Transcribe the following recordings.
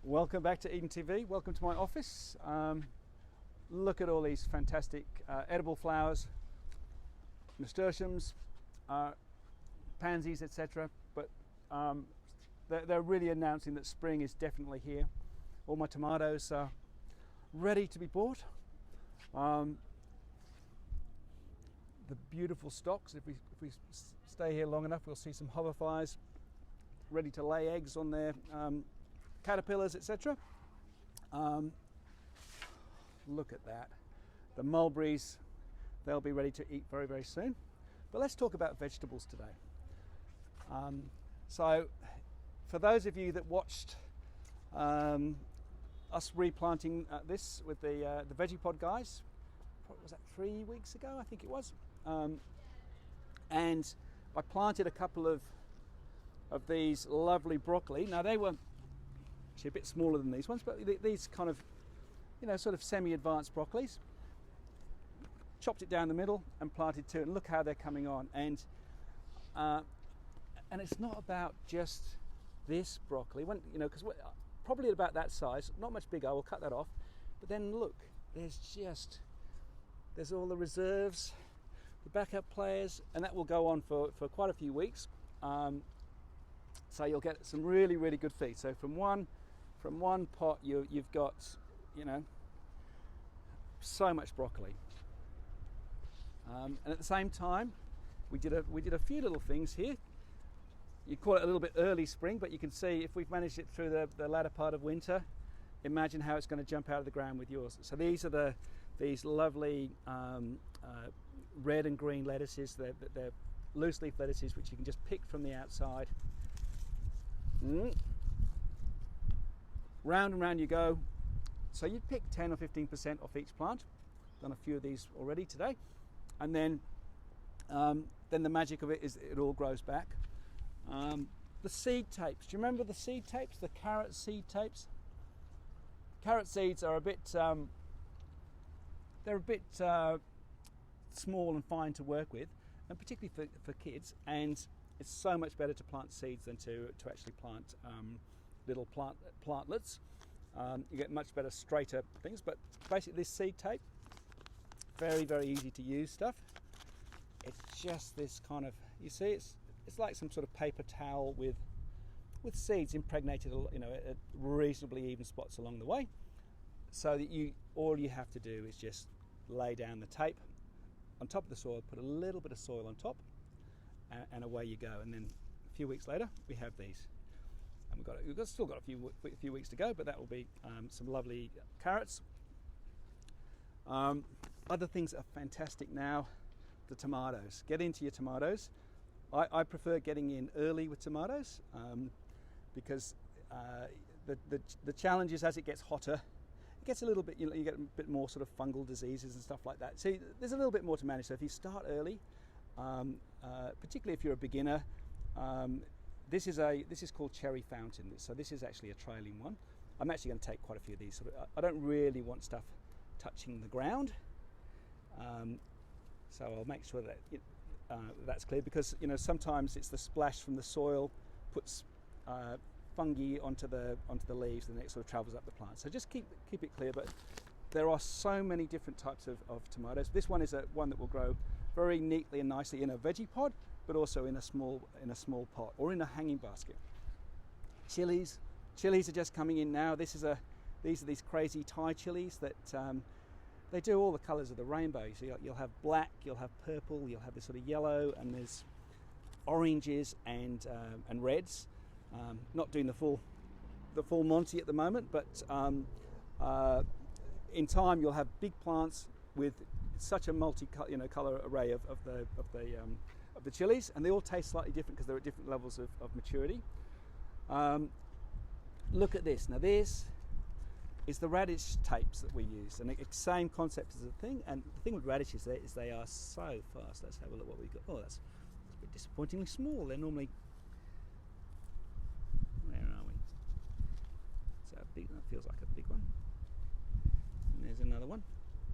Welcome back to Eden TV. Welcome to my office. Look at all these fantastic edible flowers, nasturtiums, pansies, etc. But they're really announcing that spring is definitely here. All my tomatoes are ready to be bought. The beautiful stalks, if we stay here long enough, we'll see some hoverflies ready to lay eggs on their caterpillars, etc. Look at that. The mulberries, they'll be ready to eat very, very soon. But let's talk about vegetables today. So for those of you that watched us replanting this with the VeggiePod guys, was that 3 weeks ago? I think it was. And I planted a couple of these lovely broccoli. Now they were actually a bit smaller than these ones, but these kind of, sort of semi-advanced broccolis. Chopped it down the middle and planted two, and look how they're coming on. And it's not about just this broccoli, because probably at about that size, not much bigger. We'll cut that off, but then look, there's all the reserves, the backup players, and that will go on for quite a few weeks. So you'll get some really, really good feed. So from one pot, you've got, so much broccoli. And at the same time, we did a few little things here. You call it a little bit early spring, but you can see if we've managed it through the latter part of winter, imagine how it's going to jump out of the ground with yours. So these are these lovely red and green lettuces. They're loose leaf lettuces, which you can just pick from the outside. Round and round you go. So you pick 10 or 15% off each plant. Done a few of these already today, and then the magic of it is it all grows back. The seed tapes. Do you remember the seed tapes? The carrot seed tapes. Carrot seeds are a bit. They're a bit small and fine to work with, and particularly for kids. And it's so much better to plant seeds than to actually plant little plantlets. You get much better, straighter things. But basically, this seed tape, very, very easy to use stuff. It's just this kind of, you see, it's like some sort of paper towel with seeds impregnated, at reasonably even spots along the way. So that all you have to do is just lay down the tape on top of the soil, put a little bit of soil on top, and away you go. And then a few weeks later, we have these. And we've still got a few weeks to go, but that will be some lovely carrots. Other things that are fantastic now, the tomatoes. Get into your tomatoes. I prefer getting in early with tomatoes because the challenge is as it gets hotter, it gets a little bit, you get a bit more sort of fungal diseases and stuff like that. So there's a little bit more to manage. So if you start early, particularly if you're a beginner, this is called Cherry Fountain. So this is actually a trailing one. I'm actually going to take quite a few of these. I don't really want stuff touching the ground, so I'll make sure that that's clear, because sometimes it's the splash from the soil puts fungi onto the leaves, and it sort of travels up the plant. So just keep it clear. But there are so many different types of tomatoes. This one is one that will grow very neatly and nicely in a veggie pod, but also in a small pot or in a hanging basket. Chilies are just coming in now. These are these crazy Thai chilies that they do all the colours of the rainbow. So you'll have black, you'll have purple, you'll have this sort of yellow, and there's oranges and reds. Not doing the full Monty at the moment, but in time you'll have big plants with such a multi-colour array of the chilies, and they all taste slightly different because they're at different levels of maturity. Look at this. Now this is the radish tapes that we use, and the same concept as the thing. And the thing with radishes is they are so fast. Let's have a look what we've got. Oh, that's a bit disappointingly small. They're normally, where are we? So big. That feels like a big one. And there's another one.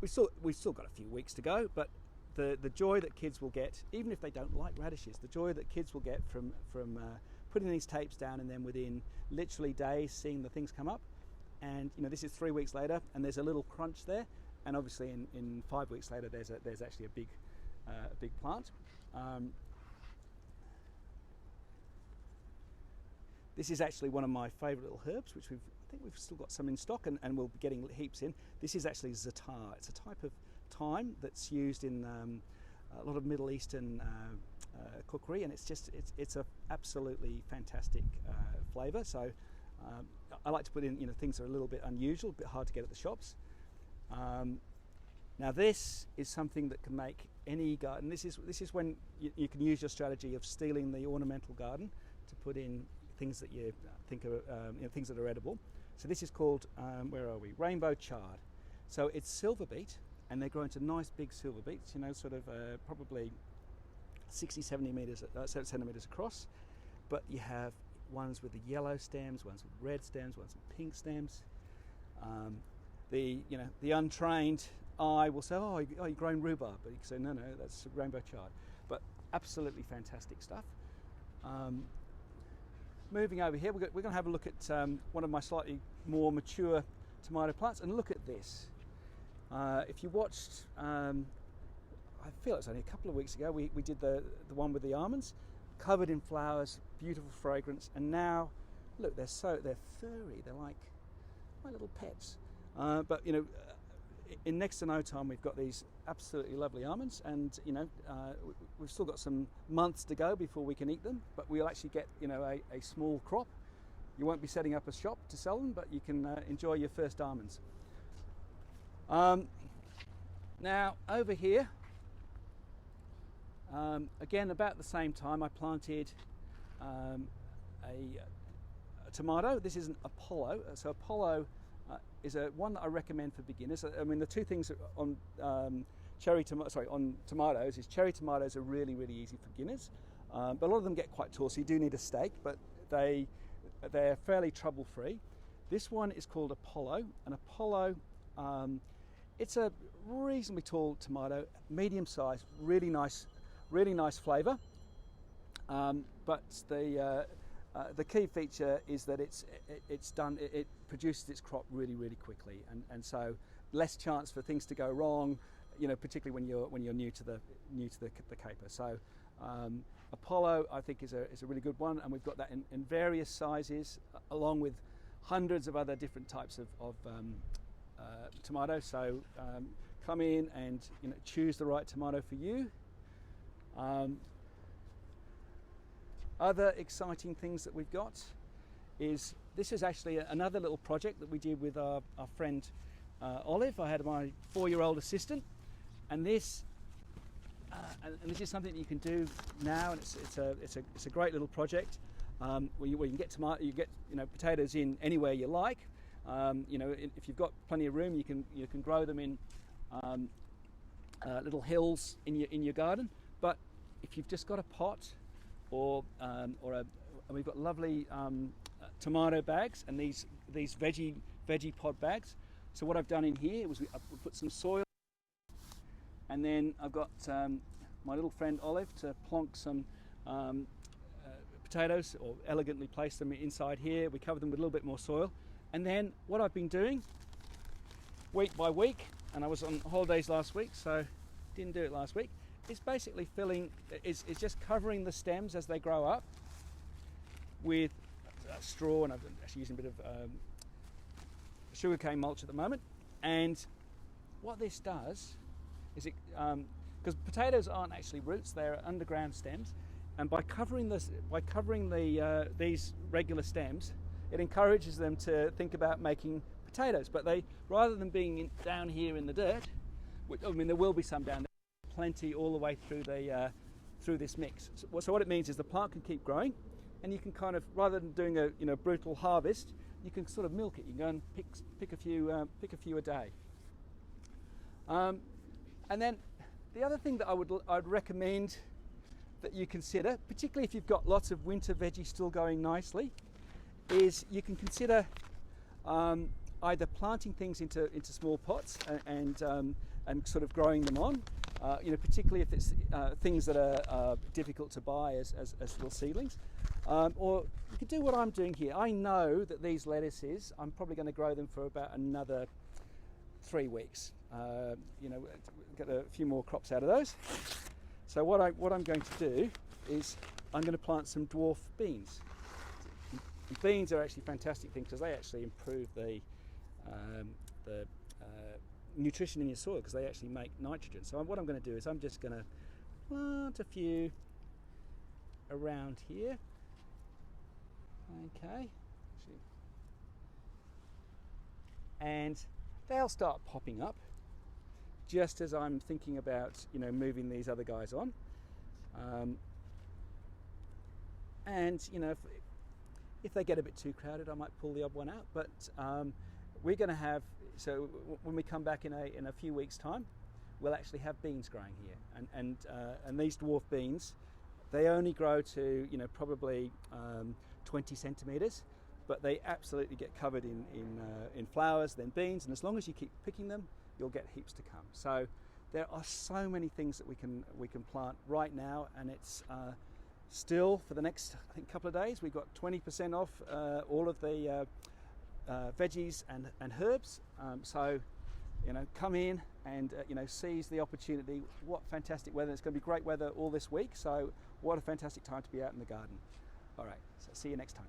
We've still got a few weeks to go, but the joy that kids will get, even if they don't like radishes, the joy that kids will get from putting these tapes down and then within literally days seeing the things come up, and this is 3 weeks later, and there's a little crunch there, and obviously in 5 weeks later there's actually a big plant. This is actually one of my favourite little herbs, which I think we've still got some in stock, and we'll be getting heaps in. This is actually za'atar. It's a type of thyme that's used in a lot of Middle Eastern cookery, and it's a absolutely fantastic flavour. So I like to put in things that are a little bit unusual, a bit hard to get at the shops. Now this is something that can make any garden. This is when you can use your strategy of stealing the ornamental garden to put in things that you think are things that are edible. So this is called where are we? Rainbow chard. So it's silver beet, and they grow into nice big silver beets. Sort of probably 60, 70 centimeters across. But you have ones with the yellow stems, ones with red stems, ones with pink stems. The untrained eye will say, oh, you're growing rhubarb, but you can say, no, that's rainbow chard. But absolutely fantastic stuff. Moving over here, we're going to have a look at one of my slightly more mature tomato plants, and look at this. If you watched, I feel it's only a couple of weeks ago, we did the one with the almonds, covered in flowers, beautiful fragrance, and now look, they're furry. They're like my little pets. But in next to no time, we've got these absolutely lovely almonds, and we've still got some months to go before we can eat them, but we'll actually get a small crop. You won't be setting up a shop to sell them, but you can enjoy your first almonds. Now over here, again about the same time, I planted a tomato. This is an Apollo. So Apollo is one that I recommend for beginners. I mean, the two things on tomatoes is cherry tomatoes are really, really easy for beginners, but a lot of them get quite tall, so you do need a stake, but they're fairly trouble-free. This one is called Apollo, and Apollo, it's a reasonably tall tomato, medium size, really nice flavour. But the key feature is that it produces its crop really, really quickly, and so less chance for things to go wrong, particularly when you're new to the caper. So Apollo, I think, is a really good one, and we've got that in various sizes, along with hundreds of other different types of tomatoes. So come in and choose the right tomato for you. Other exciting things that we've got is this is actually another little project that we did with our friend Olive. I had my 4-year-old assistant, and this is something that you can do now, and it's a great little project where you can get potatoes in anywhere you like. If you've got plenty of room, you can grow them in little hills in your garden. But if you've just got a pot, or we've got lovely tomato bags, and these veggie pod bags. So what I've done in here was I put some soil, and then I've got my little friend Olive to plonk some potatoes, or elegantly place them inside here. We cover them with a little bit more soil, and then what I've been doing week by week, and I was on holidays last week, so didn't do it last week, is basically is just covering the stems as they grow up with straw, and I'm actually using a bit of sugarcane mulch at the moment. And what this does is because potatoes aren't actually roots, they're underground stems, and by covering these regular stems, it encourages them to think about making potatoes. But rather than being down here in the dirt, I mean there will be some down there, plenty all the way through this mix. So what it means is the plant can keep growing, and you can kind of, rather than doing a brutal harvest, you can sort of milk it. You can go and pick a few a day. And then the other thing that I'd recommend that you consider, particularly if you've got lots of winter veggies still going nicely, is you can consider either planting things into small pots and sort of growing them on. Particularly if it's things that are difficult to buy as little seedlings, Or you could do what I'm doing here. I know that these lettuces, I'm probably going to grow them for about another 3 weeks. You know, get a few more crops out of those. So what I'm going to do is I'm going to plant some dwarf beans. Beans are actually fantastic things because they actually improve the nutrition in your soil because they actually make nitrogen. So what I'm going to do is I'm just going to plant a few around here. Okay, and they'll start popping up just as I'm thinking about, you know, moving these other guys on. And you know, if they get a bit too crowded, I might pull the odd one out. But we're going to have, so when we come back in a few weeks' time, we'll actually have beans growing here, and these dwarf beans, they only grow to, you know, probably 20 centimeters, but they absolutely get covered in flowers, then beans, and as long as you keep picking them, you'll get heaps to come. So there are so many things that we can plant right now, and it's still for the next, I think, couple of days we've got 20% off all of the veggies and herbs. So you know, come in and you know, seize the opportunity. What fantastic weather! It's going to be great weather all this week. So what a fantastic time to be out in the garden. All right, so see you next time.